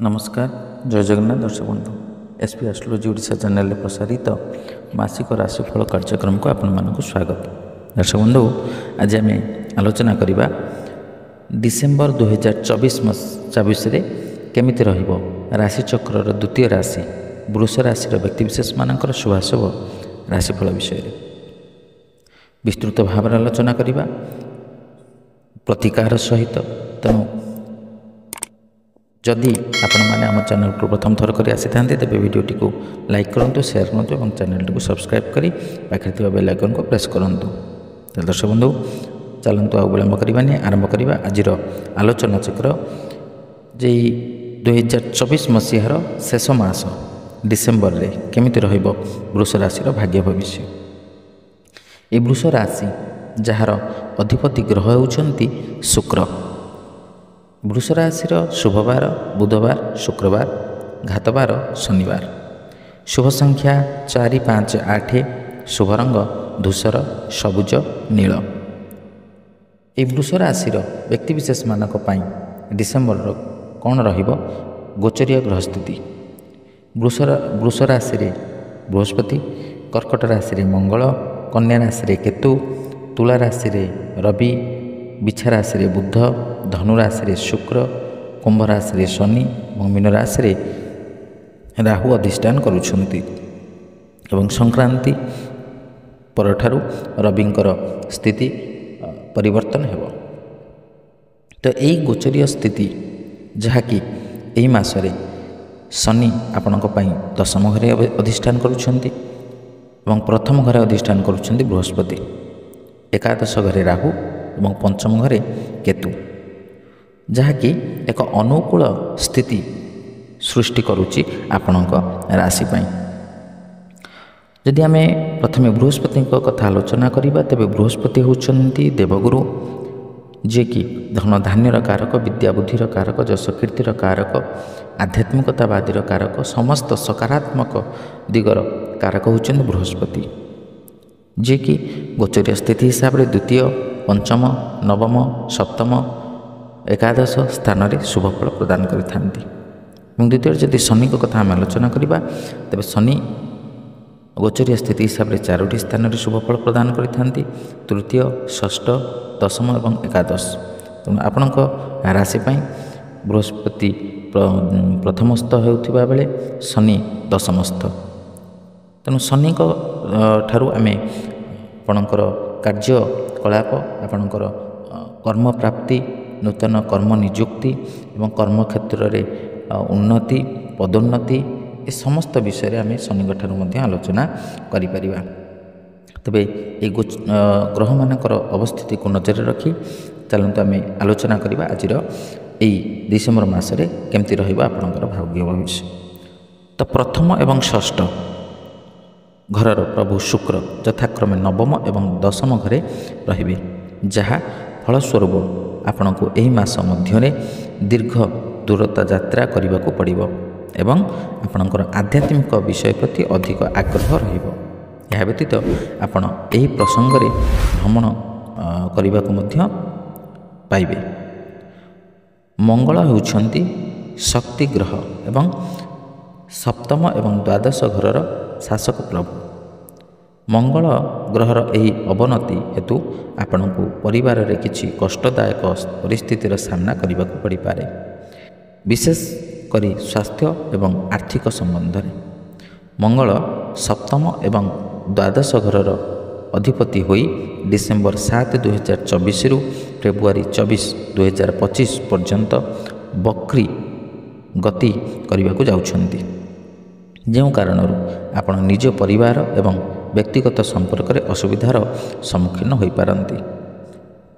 नमस्कार जय जगन्नाथ दर्शक बंधु एसपी एस्ट्रोलॉजी ओडिशा चैनल प्रसारित मासिक राशिफल कार्यक्रम को आपण मानक स्वागत। दर्शक बंधु आज आम आलोचना करवा डिसेम्बर 2024 केमिति रहिबो राशिचक्र द्वितीय राशि वृष राशि व्यक्तिविशेष मानकर शुभाशुभ राशिफल विषय विस्तृत भाव आलोचना करवा प्रतिकार सहित। तेणु जदि आपण मैंने आम चैनल को प्रथम थर कर आसी था तेज भिडटी को लाइक करूँ, शेयर करूँ और चैनल को सब्सक्राइब कर पाखे बेल आइकन को प्रेस करूँ। दर्शक बंधु चलतु आ विलंब करवानी आरंभ करवा आज आलोचना चक्र जे 2024 मसीहार शेष मास डिसेम्बर रे केमिति रहिबो वृष राशि भाग्य भविष्य। ये वृष राशि जार अधिपति ग्रह होउछंती शुक्र। वृष राशि शुभवार बुधवार शुक्रवार घातवार शनिवार। शुभ संख्या 4 5 8। शुभ रंग धूसर सबुज नील। ये वृष राशि व्यक्तिविशेष मानक पाई डिसेम्बर कौन रहिबो गोचरीय ग्रह स्थिति। वृष राशि बृहस्पति, कर्कट राशि मंगल, कन्या राशि केतु, तुला राशि रवि, बिछा राशि बुध, धनु राशि शुक्र, कुंभ राशि शनि और मीन राशि राहु अधिष्ठान करुछंती एवं संक्रांति परठारु रविंकर स्थिति परिवर्तन हेबो। तो यही गोचरीय स्थिति जहाँकि यही मासरे शनि आपणक पई दशम घरे अधिष्ठान करुछंती एवं प्रथम घरे अधिष्ठान करुछंती बृहस्पति, एकादश घरे राहु और पंचम घरे केतु, जहाँकि एक अनुकूल स्थिति सृष्टि करुच्ची आपणक राशि पाई। यदि आम प्रथम बृहस्पति कथा आलोचना करवा तेरे बृहस्पति होउछंती देवगुरु, जे कि धन धान्यर कारक, विद्या बुद्धिर कारक, जश कीर्तिर कारक, आध्यात्मिकतावादीर कारक, समस्त सकारात्मक दिगर कारक होउछंती बृहस्पति, जे कि गोचरीय स्थिति हिसाब से द्वितीय, पंचम, नवम, सप्तम, एकादश स्थान रे शुभफल प्रदान करिथांती। द्वितीय जदि शनि को कथा आम आलोचना करवा तेरे शनि गोचरीय स्थिति हिसाब से 4टी स्थान रे शुभफल प्रदान करिथांती, तृतीय, षष्ठ, दशम और एकादश। तेणु आपणक राशि पाई बृहस्पति प्रथमस्थ होउथिबा बेले शनि दशमस्थ। तेणु शनि को ठारू आमे आपणकर कार्य कलाप, आपणकर कर्म प्राप्ति, नूतन कर्म नियुक्ति एवं कर्म क्षेत्र रे उन्नति, पदोन्नति ए समस्त विषय आम शनि ठारू मध्य आलोचना करिपरिबा। तबे ये ग्रह मानकर अवस्थिति को नजर रखी चलते आम आलोचना करवा आज डिसेम्बर मासरे केमती रहिबा आपणकर भाग्य भविष्य। तो प्रथम एवं षष्ठ घरर प्रभु शुक्र यथाक्रमे नवम एवं दशम घरे रहिबे, जहाँ फलस्वरूप आपण को यही मास मध्य दीर्घ दूरता यात्रा करने को पड़ो एवं आपणकर आध्यात्मिक विषय प्रति अधिक आग्रह रहिबो। यह व्यतीत आपण यही प्रसंग रे भ्रमण करने को मध्य पाइबे। मंगल होउछंती शक्ति ग्रह एवं सप्तम एवं द्वादश घरर शासक प्रभु। मंगल ग्रहर यही अवनति हेतु आपण को परिवार रे किछि कष्टदायक परिस्थितिर सामना करने को पड़ पारे, विशेष करी स्वास्थ्य एवं आर्थिक संबंध में। मंगल सप्तम एवं द्वादश घरर अधिपति होई डिसेम्बर 7 2024 रु फेब्रुआरी 24 2025 पर्यंत बक्री गति करने को जाउछंती, जो कारण आपण निज परिवार एवं व्यक्तिगत संपर्क में असुविधार सम्मुखीन हो पारती।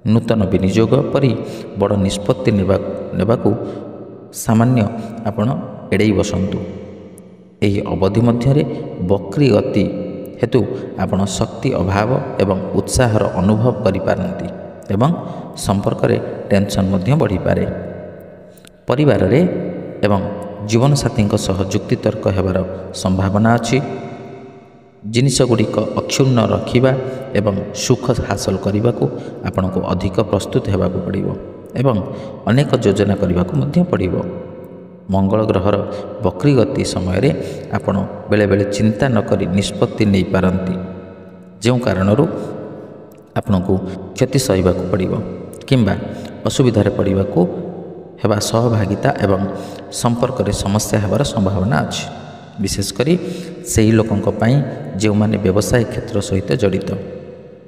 नूतन विनियोग परी बड़ निष्पत्ति नेबाकू सामान्य आपण एड़े बसंतु। यही अवधि मध्य बक्री गति हेतु आपण शक्ति अभाव एवं उत्साहर अनुभव करिपारंती एवं संपर्क में टेंशन मध्य बढ़ी पारे। परिवार रे एवं जीवन साथी सह जुक्ति तर्क हेबार संभावना अच्छी। जिनिष गुड़िक अक्षुण्ण रखिबा एवं सुख हासिल करने को आपण को अधिक प्रस्तुत होगा पड़ो एवं अनेक योजना करने को पड़ो। मंगल ग्रहर वक्री गति समय आपण बेले बेले चिंता न करी निष्पत्ति नहीं पारती जो कारण आपण को क्षति सहवा पड़ो किंबा असुविधार पड़वा को हेबा सहभागिता एवं संपर्क रे समस्या हेबार संभावना अच्छी विशेषकर से ही लोकों जो माने व्यवसाय क्षेत्र सहित जड़ित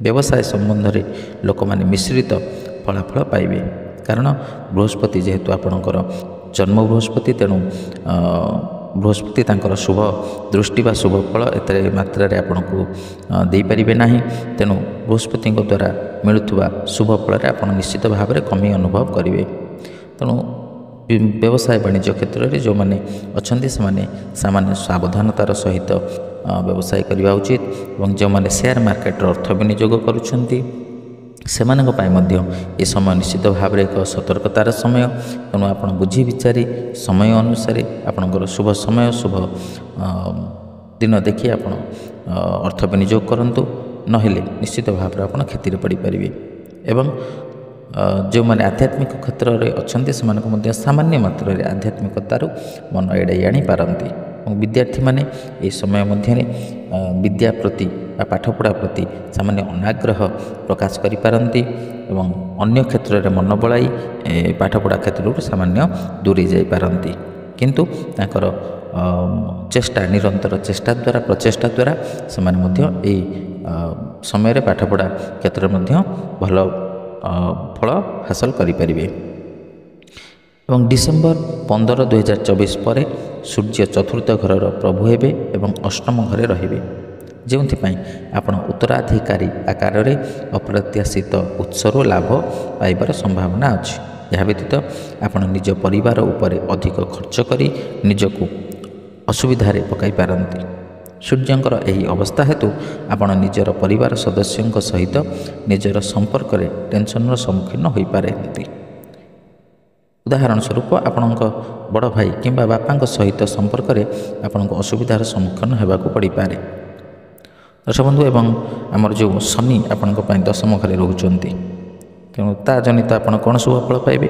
व्यवसाय संबंध में लोक मैंने मिश्रित फलाफल पाइबे कारण बृहस्पति जेहेतु आपणकर जन्म बृहस्पति तेणु बृहस्पति तांकर शुभ दृष्टि बा शुभ फल एत मात्रा आपण को दे पारिबे नाही तेणु बृहस्पति द्वारा मिलुवा शुभ फल आप निश्चित भाव में कमी अनुभव करेंगे तेणु व्यवसाय वाणिज्य क्षेत्र में जो मैंने अच्छा से सामान्य सावधानतार सहित व्यवसाय करने उचित और जो मैंने शेयर मार्केट अर्थ विनियोग करुँच से ये समय निश्चित भाव में एक सतर्कतार समय तेणु आप बुझी विचारी समय अनुसार आपणकर शुभ समय शुभ दिन देखिए आप अर्थ विनियोग करूँ नहेले निश्चित भाव में आप क्षति पड़ पारे एवं जो मैंने आध्यात्मिक क्षेत्र में अच्छा से सामान्य मात्रा आध्यात्मिकतार मन एड़ाई आनी पारती विद्यार्थी माने ये समय मध्य विद्या प्रति पाठपढ़ा प्रति सामान्य अनाग्रह प्रकाश करि पारंती एवं अन्य क्षेत्र में मन बलाई पाठपढ़ा क्षेत्र सामान्य दूरी जाई पारंती किंतु तांकर चेष्टा निरंतर चेष्टा द्वारा प्रचेष्टा द्वारा से समय पाठपढ़ा क्षेत्र में भल फल हासिल करें एवं डिसेम्बर 15, 2024 पर सूर्य चतुर्थ घर प्रभु हेबे एवं अष्टम घरे रहिबे जो आपण उत्तराधिकारी आकार में अप्रत्याशित उत्सर लाभ पाइबार संभावना अच्छी यह व्यतीत आपण निज परिवार उपर अधिक खर्च करी निजको असुविधारे पकाई पारंती सूर्यंकर यही अवस्था हेतु आपण निजर परिवार सदस्यों सहित निजर संपर्क में टेंशन सम्मुखीन हो पारती उदाहरण स्वरूप आपण बड़ भाई किंबा बापा सहित संपर्क में आपण असुविधार सम्मुखीन होगाक पड़ पारे दर्शक बंधु एवं आमर जो शनि आपण दशम घरे रोचंती तेणु ता जनित आपण कौन शुभ फल पाइबे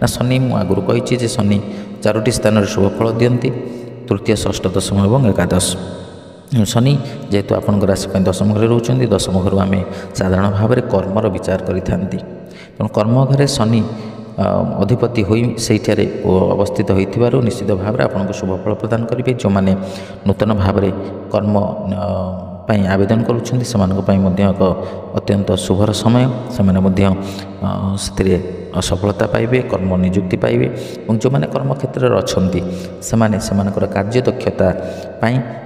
ना शनि मु आगुरी कही शनि 4टी स्थान शुभ फल दियंती तृतीय षष्ठ दशम एवं एकादश शनि जेहेतु आपण राशि दशम घरे रोचंती दशम घर आम साधारण भाव में कर्मर विचार करि थांती तेणु कर्म घरे शनि अधिपति होई सेठारे अवस्थित होइथिबारु निश्चित भाव में आपको शुभ फल प्रदान करेंगे जो मैंने नूतन भाव में कर्म पाई आवेदन करुँच एक अत्यंत शुभर समय से सफलता पाइबे कर्म नियुक्ति पाइबे और जो मैंने कर्म क्षेत्र में अच्छा से कार्यदक्षता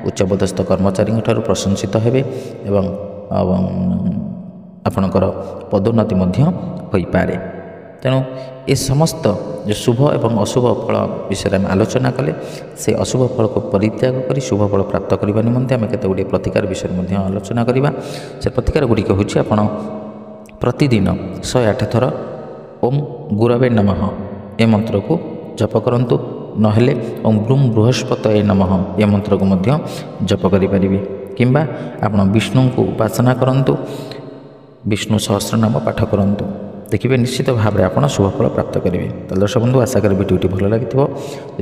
उच्चपदस्थ कर्मचारी प्रशंसित हेबे एवं आपणकर पदोन्नति हो पारे तेणु ये समस्त जो शुभ एवं अशुभ फल विषय में आलोचना कले से अशुभ फल को परित्याग कर शुभ फल प्राप्त करने निमंते आम केते गुड़े प्रतिकार विषय में आलोचना करवा से प्रतिकार गुड़िक हूँ आपण प्रतिदिन 108 थर ओम गुरवे नमः ए मंत्र को जप करंतु नहेले ओम ब्रूम बृहस्पतये नमः ए मंत्र को जप करें किंबा आपण विष्णु को उपासना करंतु विष्णु सहस्रनाम पाठ करंतु देखिए निश्चित भाव में आप शुभ फल प्राप्त करेंगे तो दर्शक बंधु आशा करी वीडियोटी भल लगी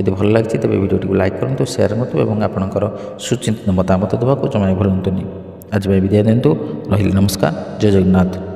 जब भल लगी तेज वीडियोटी को लाइक करूँ शेयर करूँ और आपंकर सुचिंतित मतामत देवाक जमा भूलुनी आज विदाय दिंतु रही नमस्कार जय जगन्नाथ।